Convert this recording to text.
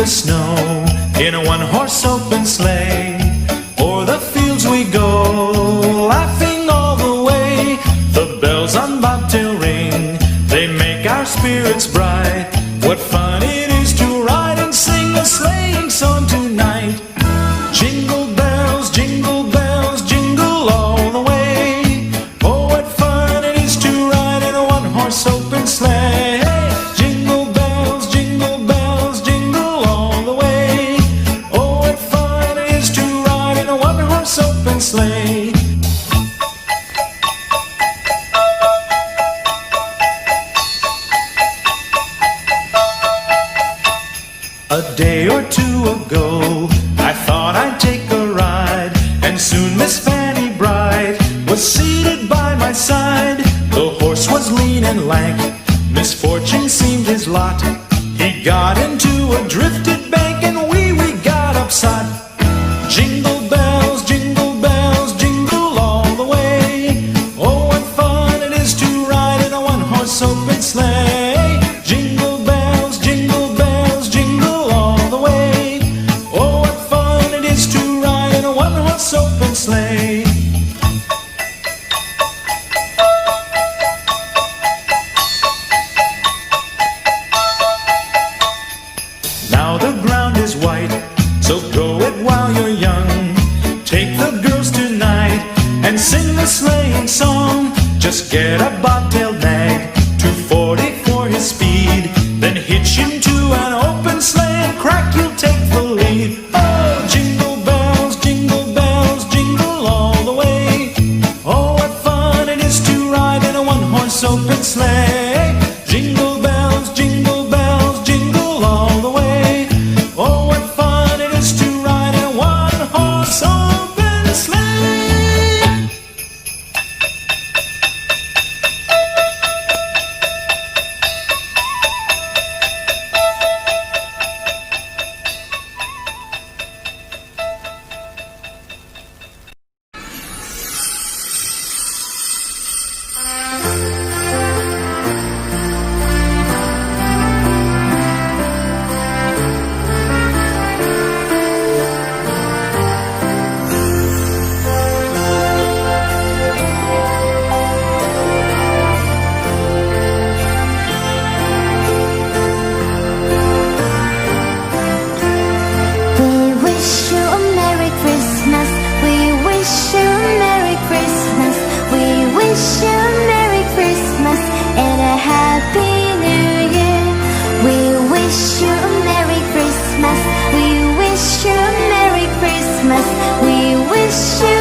snow in a one-horse open sleigh. O'er the fields we go, laughing all the way. The bells on bobtail ring, they make our spirits bright. What fun it is to ride and sing a sleighing song tonight. Jingle bells, jingle all the way. Oh, what fun it is to ride in a one-horse open sleigh. Jingle bells, jingle all the way. Oh, what fun it is to ride in a one-horse open sleigh. A day or two ago, I thought I'd take a ride, and soon Miss Fanny Bright was seated by my side. The horse was lean and lank, misfortune seemed his lot. He got into a drifted bank, and we got upset. Jingle bells, jingle all the way. Oh, what fun it is to ride in a one-horse open sleigh. Jingle bells, jingle all the way. Oh, what fun it is to ride in a one-horse open sleigh. Now the ground is white, so go it while you're young. Take the girls tonight and sing the sleighing song. Just get a bobtailed nag, 240 for his speed. Then hitch him to an open sleigh and crack, you'll take the lead. Oh, jingle bells, jingle all the way. Oh, what fun it is to ride in a one-horse open sleigh. Jingle bells, jingle all the way. Oh, what fun it is to ride in a one-horse open sleigh. We wish you